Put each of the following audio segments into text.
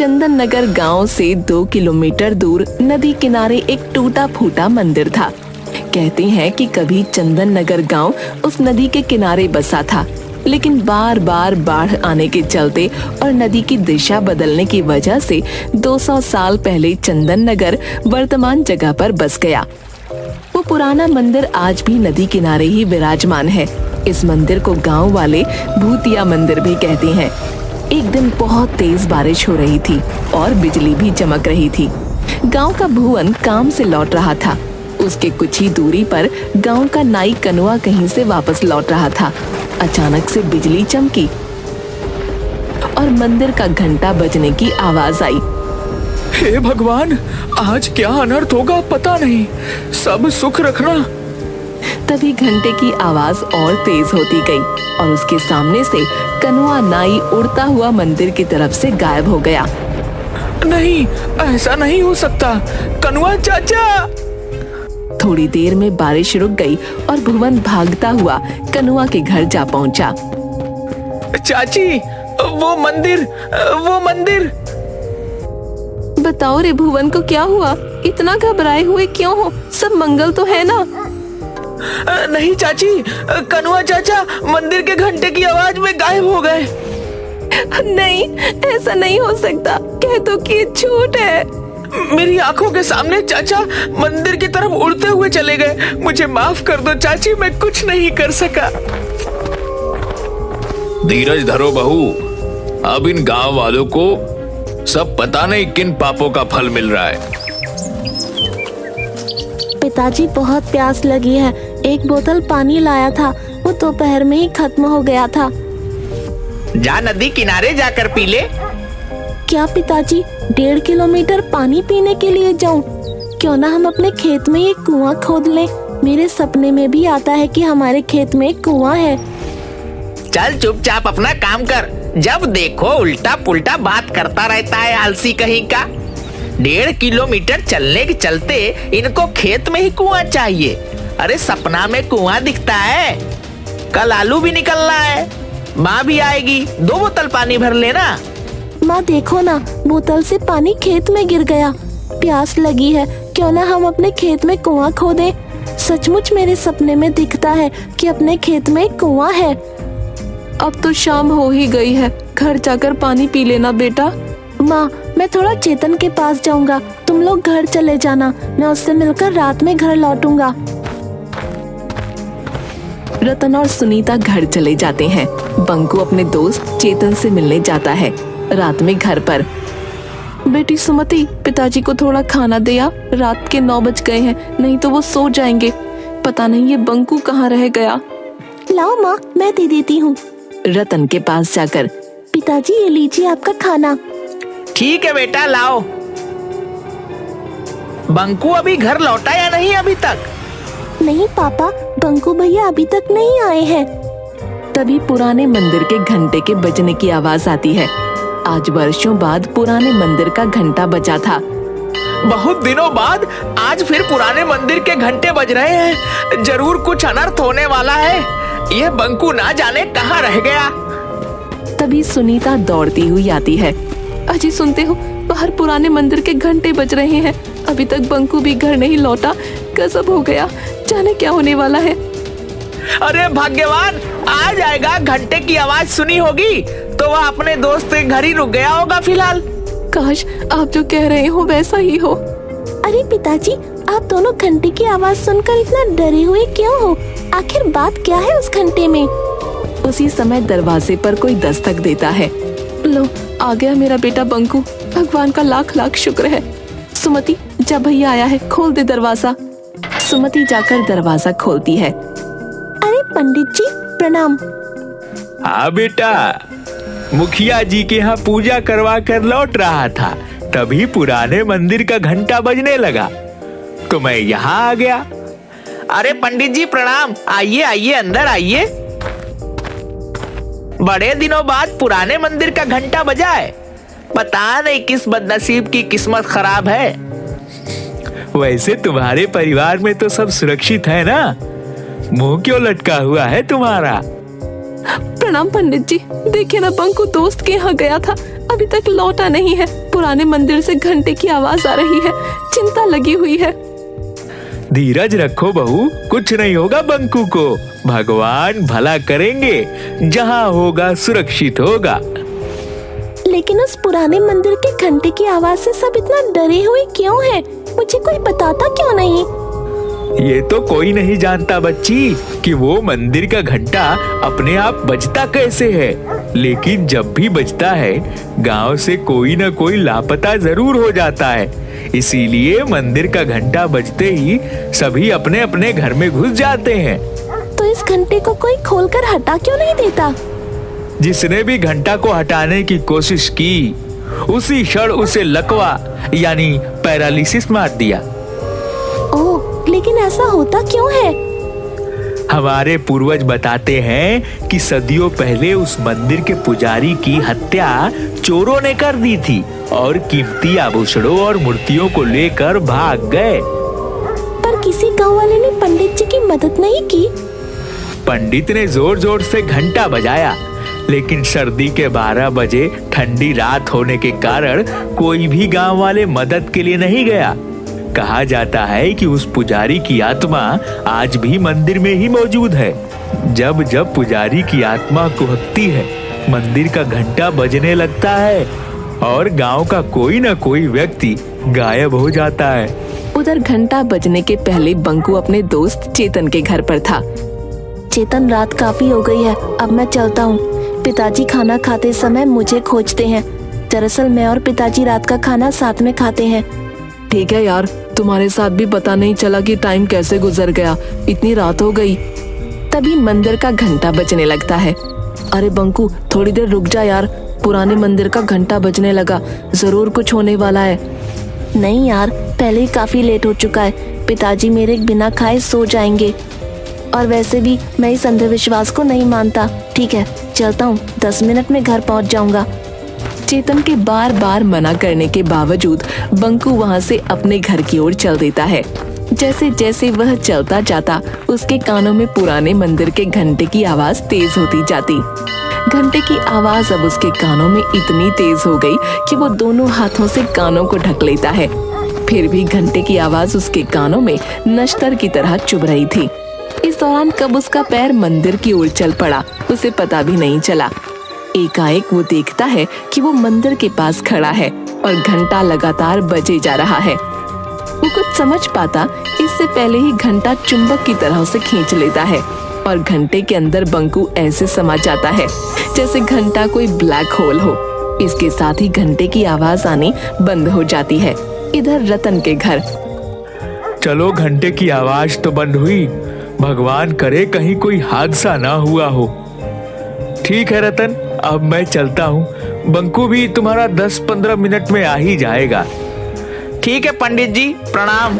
चंदन नगर गांव से 2 किलोमीटर दूर नदी किनारे एक टूटा फूटा मंदिर था। कहते हैं कि कभी चंदन नगर गांव उस नदी के किनारे बसा था, लेकिन बार बार बाढ़ आने के चलते और नदी की दिशा बदलने की वजह से 200 साल पहले चंदन नगर वर्तमान जगह पर बस गया। वो पुराना मंदिर आज भी नदी किनारे ही विराजमान है। इस मंदिर को गांव वाले भूतिया मंदिर भी कहते हैं। एक दिन बहुत तेज बारिश हो रही थी और बिजली भी चमक रही थी। गांव का भुवन काम से लौट रहा था। उसके कुछ ही दूरी पर गांव का नाई कनुआ कहीं से वापस लौट रहा था। अचानक से बिजली चमकी और मंदिर का घंटा बजने की आवाज आई। हे भगवान, आज क्या अनर्थ होगा पता नहीं, सब सुख रखना। तभी घंटे की आवाज और तेज होती गई और उसके सामने से कनुआ नाई उड़ता हुआ मंदिर की तरफ से गायब हो गया। नहीं, ऐसा नहीं हो सकता, कनुआ चाचा। थोड़ी देर में बारिश रुक गई और भुवन भागता हुआ कनुआ के घर जा पहुंचा। चाची, वो मंदिर। बताओ रे भुवन को क्या हुआ? इतना घबराए हुए क्यों हो? सब मंगल तो है ना? नहीं चाची, कनुआ चाचा मंदिर के घंटे की आवाज में गायब हो गए। नहीं, ऐसा नहीं हो सकता। कह दो कि झूठ है। मेरी आंखों के सामने चाचा मंदिर की तरफ उड़ते हुए चले गए। मुझे माफ कर दो चाची, मैं कुछ नहीं कर सका। धीरज धरो बहू, अब इन गांव वालों को सब पता नहीं किन पापों का फल मिल रहा है। पिताजी, बहुत प्यास लगी है। एक बोतल पानी लाया था, वो दोपहर में ही खत्म हो गया था। जा नदी किनारे जाकर पी ले। क्या पिताजी, 1.5 किलोमीटर पानी पीने के लिए जाऊं? क्यों ना हम अपने खेत में एक कुआं खोद लें। मेरे सपने में भी आता है कि हमारे खेत में एक कुआं है। चल चुपचाप अपना काम कर। जब देखो उल्टा पुल्टा बात करता रहता है, आलसी कहीं का। 1.5 किलोमीटर चलने के चलते इनको खेत में ही कुआं चाहिए। अरे सपना में कुआं दिखता है? कल आलू भी निकलना है, माँ भी आएगी, 2 बोतल पानी भर लेना। माँ देखो ना, बोतल से पानी खेत में गिर गया। प्यास लगी है, क्यों ना हम अपने खेत में कुआं खोदें। सचमुच मेरे सपने में दिखता है कि अपने खेत में एक कुआं है। अब तो शाम हो ही गई है, घर जाकर पानी पी लेना बेटा। माँ, मैं थोड़ा चेतन के पास जाऊंगा, तुम लोग घर चले जाना। मैं उससे मिलकर रात में घर लौटूंगा। रतन और सुनीता घर चले जाते हैं। बंकू अपने दोस्त चेतन से मिलने जाता है। रात में घर पर, बेटी सुमति, पिताजी को थोड़ा खाना दे आ। रात के 9 बज गए हैं, नहीं तो वो सो जाएंगे। पता नहीं ये बंकू कहाँ रह गया। लाओ माँ, मैं दे देती हूँ। रतन के पास जाकर, पिताजी ये लीजिए आपका खाना। ठीक है बेटा, लाओ। बंकू अभी घर लौटा या नहीं अभी तक? नहीं पापा, बंकू भैया अभी तक नहीं आए हैं। तभी पुराने मंदिर के घंटे के बजने की आवाज आती है। आज वर्षों बाद पुराने मंदिर का घंटा बजा था। बहुत दिनों बाद आज फिर पुराने मंदिर के घंटे बज रहे हैं। जरूर कुछ अनर्थ होने वाला है। यह बंकू ना जाने कहाँ रह गया। तभी सुनीता दौड़ती हुई आती है। अजी सुनते हो, बाहर पुराने मंदिर के घंटे बज रहे हैं। अभी तक बंकू भी घर नहीं लौटा। गजब हो गया, जाने क्या होने वाला है। अरे भाग्यवान, आ जाएगा। घंटे की आवाज सुनी होगी तो वह अपने दोस्त के घर ही रुक गया होगा फिलहाल। काश आप जो कह रहे हो वैसा ही हो। अरे पिताजी, आप दोनों घंटे की आवाज सुनकर इतना डरे हुए क्यों हो? आखिर बात क्या है उस घंटे में? उसी समय दरवाजे पर कोई दस्तक देता है। लो, आ गया मेरा बेटा बंकू। भगवान का लाख लाख शुक्र है। सुमति, जब भैया आया है, खोल दे दरवाजा। सुमति जाकर दरवाजा खोलती है। अरे पंडित जी, प्रणाम। हाँ बेटा, मुखिया जी के यहाँ पूजा करवा कर लौट रहा था, तभी पुराने मंदिर का घंटा बजने लगा तो मैं यहाँ आ गया। अरे पंडित जी प्रणाम। आइए आइए, अंदर आइए। बड़े दिनों बाद पुराने मंदिर का घंटा बजा है। पता नहीं किस बदनसीब की किस्मत खराब है। वैसे तुम्हारे परिवार में तो सब सुरक्षित है ना? मुंह क्यों लटका हुआ है तुम्हारा? प्रणाम पंडित जी। देखिए ना, बंकू दोस्त के यहाँ गया था, अभी तक लौटा नहीं है। पुराने मंदिर से घंटे की आवाज आ रही है। चिंता लगी हुई है। धीरज रखो बहू, कुछ नहीं होगा बंकू को। भगवान भला करेंगे, जहाँ होगा सुरक्षित होगा। लेकिन उस पुराने मंदिर के घंटे की आवाज से सब इतना डरे हुए क्यों हैं? मुझे कोई बताता क्यों नहीं? ये तो कोई नहीं जानता बच्ची कि वो मंदिर का घंटा अपने आप बजता कैसे है, लेकिन जब भी बजता है गांव से कोई न कोई लापता जरूर हो जाता है। इसीलिए मंदिर का घंटा बजते ही सभी अपने अपने घर में घुस जाते हैं। तो इस घंटे को कोई खोलकर हटा क्यों नहीं देता? जिसने भी घंटा को हटाने की कोशिश की उसी क्षण उसे लकवा यानी पैरालिसिस मार दिया। ओह, लेकिन ऐसा होता क्यों है? हमारे पूर्वज बताते हैं कि सदियों पहले उस मंदिर के पुजारी की हत्या चोरों ने कर दी थी और कीमती आभूषणों और मूर्तियों को लेकर भाग गए। पर किसी गांव वाले ने पंडित जी की मदद नहीं की? पंडित ने जोर जोर से घंटा बजाया, लेकिन सर्दी के 12 बजे ठंडी रात होने के कारण कोई भी गांव वाले मदद के लिए नहीं गया। कहा जाता है कि उस पुजारी की आत्मा आज भी मंदिर में ही मौजूद है। जब जब पुजारी की आत्मा कुहकती है, मंदिर का घंटा बजने लगता है और गांव का कोई न कोई व्यक्ति गायब हो जाता है। उधर घंटा बजने के पहले बंकू अपने दोस्त चेतन के घर पर था। चेतन, रात काफी हो गई है, अब मैं चलता हूँ। पिताजी खाना खाते समय मुझे खोजते हैं। दरअसल मैं और पिताजी रात का खाना साथ में खाते हैं। ठीक है यार, तुम्हारे साथ भी पता नहीं चला कि टाइम कैसे गुजर गया, इतनी रात हो गई। तभी मंदिर का घंटा बजने लगता है। अरे बंकू, थोड़ी देर रुक जा यार, पुराने मंदिर का घंटा बजने लगा, जरूर कुछ होने वाला है। नहीं यार, पहले ही काफी लेट हो चुका है। पिताजी मेरे बिना खाए सो जाएंगे, और वैसे भी मैं इस अंधविश्वास को नहीं मानता। ठीक है, चलता हूँ, 10 मिनट में घर पहुँच जाऊंगा। चेतन के बार बार मना करने के बावजूद बंकू वहाँ से अपने घर की ओर चल देता है। जैसे जैसे वह चलता जाता, उसके कानों में पुराने मंदिर के घंटे की आवाज तेज होती जाती। घंटे की आवाज अब उसके कानों में इतनी तेज हो गई कि वो दोनों हाथों से कानों को ढक लेता है। फिर भी घंटे की आवाज उसके कानों में नश्तर की तरह चुभ रही थी। इस दौरान कब उसका पैर मंदिर की ओर चल पड़ा, उसे पता भी नहीं चला। एकाएक वो देखता है कि वो मंदिर के पास खड़ा है और घंटा लगातार बजे जा रहा है। वो कुछ समझ पाता इससे पहले ही घंटा चुंबक की तरह उसे खींच लेता है और घंटे के अंदर बंकू ऐसे समा जाता है जैसे घंटा कोई ब्लैक होल हो। इसके साथ ही घंटे की आवाज आनी बंद हो जाती है। इधर रतन के घर। चलो, घंटे की आवाज तो बंद हुई, भगवान करे कहीं कोई हादसा ना हुआ हो। ठीक है रतन, अब मैं चलता हूँ। बंकू भी तुम्हारा 10-15 मिनट में आ ही जाएगा। ठीक है पंडित जी, प्रणाम।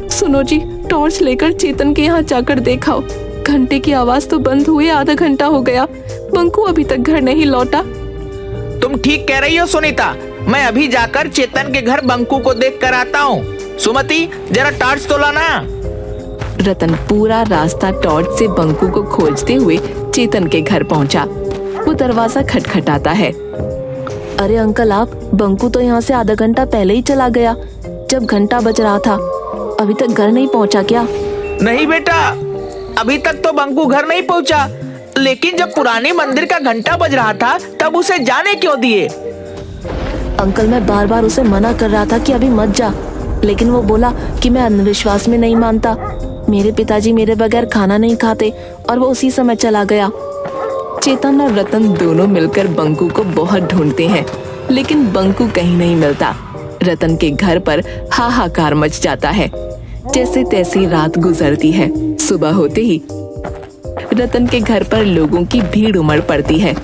सुनो जी, टॉर्च लेकर चेतन के यहाँ जाकर देखाओ। घंटे की आवाज तो बंद हुए आधा घंटा हो गया, बंकू अभी तक घर नहीं लौटा। तुम ठीक कह रही हो सुनीता, मैं अभी जाकर चेतन के घर बंकू को देख कर आता हूँ। सुमति, जरा टॉर्च तो लाना। रतन पूरा रास्ता टॉर्च से बंकू को खोजते हुए चेतन के घर पहुंचा। वो दरवाजा खटखटाता है। अरे अंकल, आप, बंकू तो यहाँ से आधा घंटा पहले ही चला गया जब घंटा बज रहा था। अभी तक घर नहीं पहुँचा क्या? नहीं बेटा, अभी तक तो बंकू घर नहीं पहुँचा, लेकिन जब पुराने मंदिर का घंटा बज रहा था तब उसे जाने क्यों दिए? अंकल, मैं बार बार उसे मना कर रहा था कि अभी मत जा, लेकिन वो बोला कि मैं अंधविश्वास में नहीं मानता। मेरे पिताजी मेरे बगैर खाना नहीं खाते और वो उसी समय चला गया। चेतन और रतन दोनों मिलकर बंकू को बहुत ढूंढते हैं, लेकिन बंकू कहीं नहीं मिलता। रतन के घर पर हाहाकार मच जाता है। जैसे तैसी रात गुजरती है। सुबह होते ही रतन के घर पर लोगों की भीड़ उमड़ पड़ती है।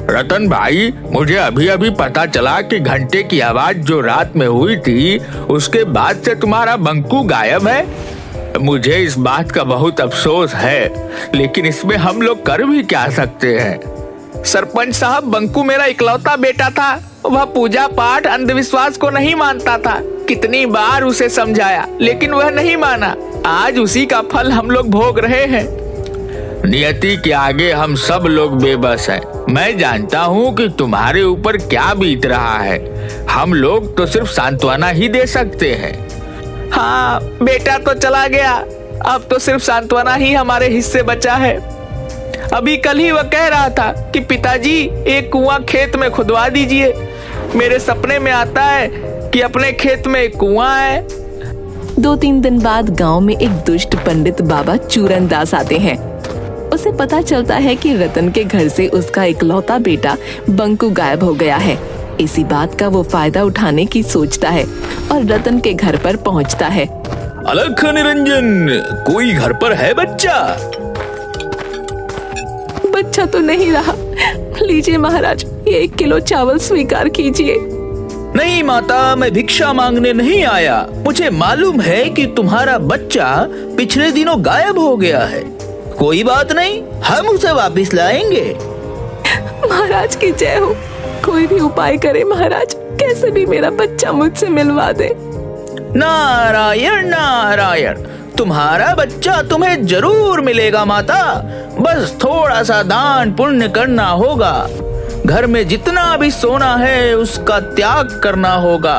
रतन भाई, मुझे अभी अभी पता चला कि घंटे की आवाज जो रात में हुई थी उसके बाद से तुम्हारा बंकू गायब है। मुझे इस बात का बहुत अफसोस है, लेकिन इसमें हम लोग कर भी क्या सकते हैं। सरपंच साहब, बंकू मेरा इकलौता बेटा था। वह पूजा पाठ अंधविश्वास को नहीं मानता था। कितनी बार उसे समझाया, लेकिन वह नहीं माना। आज उसी का फल हम लोग भोग रहे हैं। नियति के आगे हम सब लोग बेबस हैं। मैं जानता हूँ कि तुम्हारे ऊपर क्या बीत रहा है। हम लोग तो सिर्फ सांत्वना ही दे सकते हैं। हाँ, बेटा तो चला गया, अब तो सिर्फ सांत्वना ही हमारे हिस्से बचा है। अभी कल ही वह कह रहा था कि पिताजी एक कुआं खेत में खुदवा दीजिए। मेरे सपने में आता है कि अपने खेत में एक कुआं है। 2-3 दिन बाद गांव में एक दुष्ट पंडित बाबा चूरन दास आते हैं। उसे पता चलता है कि रतन के घर से उसका इकलौता बेटा बंकू गायब हो गया है। इसी बात का वो फायदा उठाने की सोचता है और रतन के घर पर पहुंचता है। अलख निरंजन, कोई घर पर है बच्चा? बच्चा तो नहीं रहा। लीजिए महाराज, ये 1 किलो चावल स्वीकार कीजिए। नहीं माता, मैं भिक्षा मांगने नहीं आया। मुझे मालूम है कि तुम्हारा बच्चा पिछले दिनों गायब हो गया है। कोई बात नहीं, हम उसे वापस लाएंगे। महाराज की जय हो। कोई भी उपाय करे महाराज, कैसे भी मेरा बच्चा मुझसे मिलवा दे। नारायण नारायण, तुम्हारा बच्चा तुम्हें जरूर मिलेगा माता। बस थोड़ा सा दान पुण्य करना होगा। घर में जितना भी सोना है उसका त्याग करना होगा।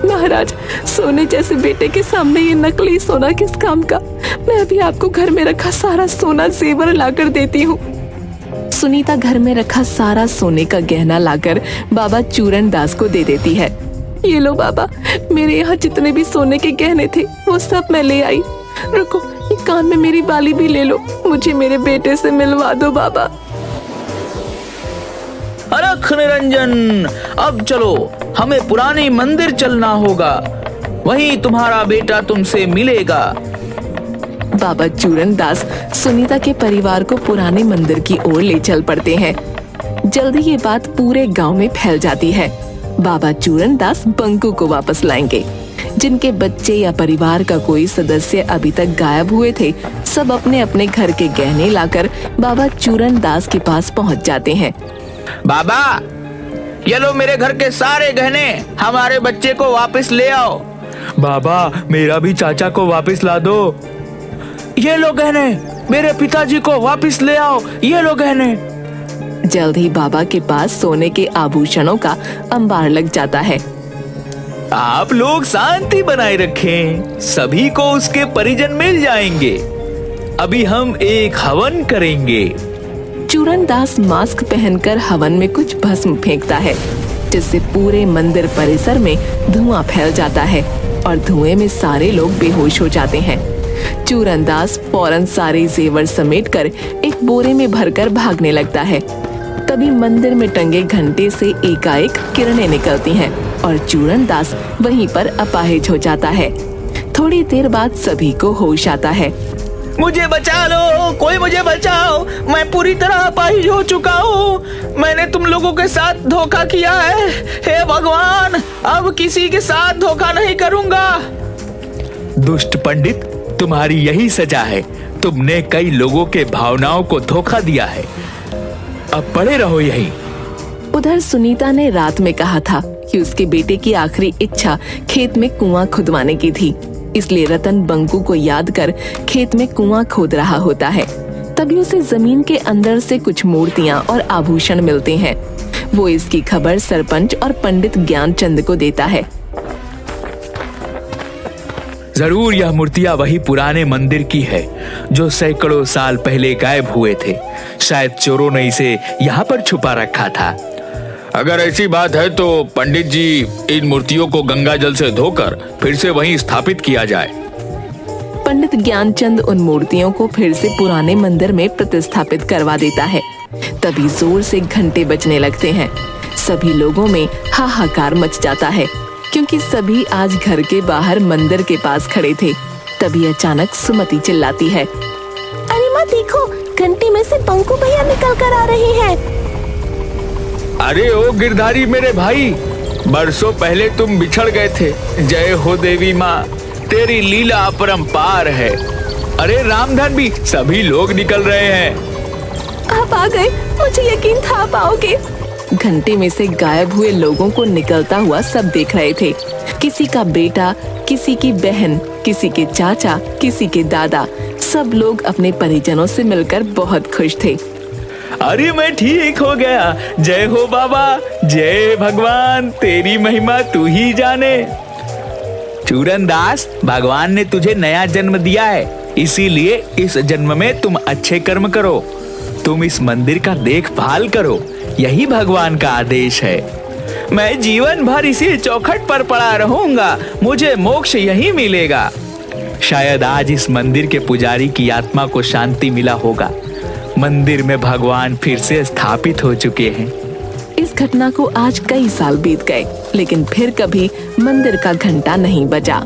महाराज, सोने जैसे बेटे के सामने ये नकली सोना किस काम का। मैं अभी आपको घर में रखा सारा सोना जेवर लाकर देती हूँ। सुनीता घर में रखा सारा सोने का गहना लाकर बाबा चूरन दास को दे देती है। ये लो बाबा, मेरे यहाँ जितने भी सोने के गहने थे वो सब मैं ले आई। रुको, ये कान में मेरी बाली भी ले लो। मुझे मेरे बेटे से मिलवा दो बाबा। अलख निरंजन, अब चलो, हमें पुराने मंदिर चलना होगा। वहीं तुम्हारा बेटा तुमसे मिलेगा। बाबा चूरन दास सुनीता के परिवार को पुराने मंदिर की ओर ले चल पड़ते हैं। जल्दी ये बात पूरे गांव में फैल जाती है। बाबा चूरन दास बंकू को वापस लाएंगे। जिनके बच्चे या परिवार का कोई सदस्य अभी तक गायब हुए थे, सब अपने अपने घर के गहने लाकर बाबा चूरन दास के पास पहुंच जाते हैं। बाबा, ये लो मेरे घर के सारे गहने, हमारे बच्चे को वापस ले आओ। बाबा, मेरा भी चाचा को वापस ला दो। ये लो गहने, मेरे पिताजी को वापस ले आओ। ये लो गहने। जल्द ही बाबा के पास सोने के आभूषणों का अंबार लग जाता है। आप लोग शांति बनाए रखें, सभी को उसके परिजन मिल जाएंगे। अभी हम एक हवन करेंगे। चूरन दास मास्क पहनकर हवन में कुछ भस्म फेंकता है, जिससे पूरे मंदिर परिसर में धुआं फैल जाता है और धुएं में सारे लोग बेहोश हो जाते हैं। चूरन दास फौरन सारे जेवर समेटकर एक बोरे में भरकर भागने लगता है। तभी मंदिर में टंगे घंटे से एकाएक किरणें निकलती हैं और चूरन दास वहीं पर अपाहिज हो जाता है। थोड़ी देर बाद सभी को होश आता है। मुझे बचा लो, कोई मुझे बचाओ, मैं पूरी तरह अपाहिज हो चुका हूँ। मैंने तुम लोगों के साथ धोखा किया है। हे भगवान, अब किसी के साथ धोखा नहीं करूँगा। दुष्ट पंडित, तुम्हारी यही सजा है। तुमने कई लोगों के भावनाओं को धोखा दिया है। अब पड़े रहो यहीं। उधर सुनीता ने रात में कहा था कि उसके बेटे की आखिरी इच्छा खेत में कुआं खुदवाने की थी। इसलिए रतन बंकू को याद कर खेत में कुआं खोद रहा होता है। तभी उसे जमीन के अंदर से कुछ मूर्तियां और आभूषण मिलते हैं। वो इसकी खबर सरपंच और पंडित ज्ञानचंद को देता है। जरूर यह मूर्तियां वही पुराने मंदिर की है जो सैकड़ों साल पहले गायब हुए थे। शायद चोरों ने इसे यहाँ पर छुपा रखा था। अगर ऐसी बात है तो पंडित जी, इन मूर्तियों को गंगा जल से धोकर फिर से वहीं स्थापित किया जाए। पंडित ज्ञानचंद उन मूर्तियों को फिर से पुराने मंदिर में प्रतिस्थापित करवा देता है। तभी जोर से घंटे बजने लगते हैं। सभी लोगों में हाहाकार मच जाता है, क्योंकि सभी आज घर के बाहर मंदिर के पास खड़े थे। तभी अचानक सुमति चिल्लाती है, अरे माँ देखो, घंटी में से बंकू भैया निकल कर आ रहे हैं। अरे ओ गिरधारी मेरे भाई, बरसों पहले तुम बिछड़ गए थे। जय हो देवी माँ, तेरी लीला अपरंपार है। अरे रामधन भी, सभी लोग निकल रहे हैं। आप आ गए, मुझे यकीन था आप आओगे। घंटे में से गायब हुए लोगों को निकलता हुआ सब देख रहे थे। किसी का बेटा, किसी की बहन, किसी के चाचा, किसी के दादा, सब लोग अपने परिजनों से मिलकर बहुत खुश थे। अरे मैं ठीक हो गया। जय हो बाबा, जय भगवान, तेरी महिमा तू ही जाने। चूरन दास, भगवान ने तुझे नया जन्म दिया है, इसीलिए इस जन्म में तुम अच्छे कर्म करो, तुम इस मंदिर का देखभाल करो, यही भगवान का आदेश है। मैं जीवन भर इसी चौखट पर पड़ा रहूंगा, मुझे मोक्ष यही मिलेगा। शायद आज इस मंदिर के पुजारी की आत्मा को शांति मिला होगा। मंदिर में भगवान फिर से स्थापित हो चुके हैं। इस घटना को आज कई साल बीत गए, लेकिन फिर कभी मंदिर का घंटा नहीं बजा।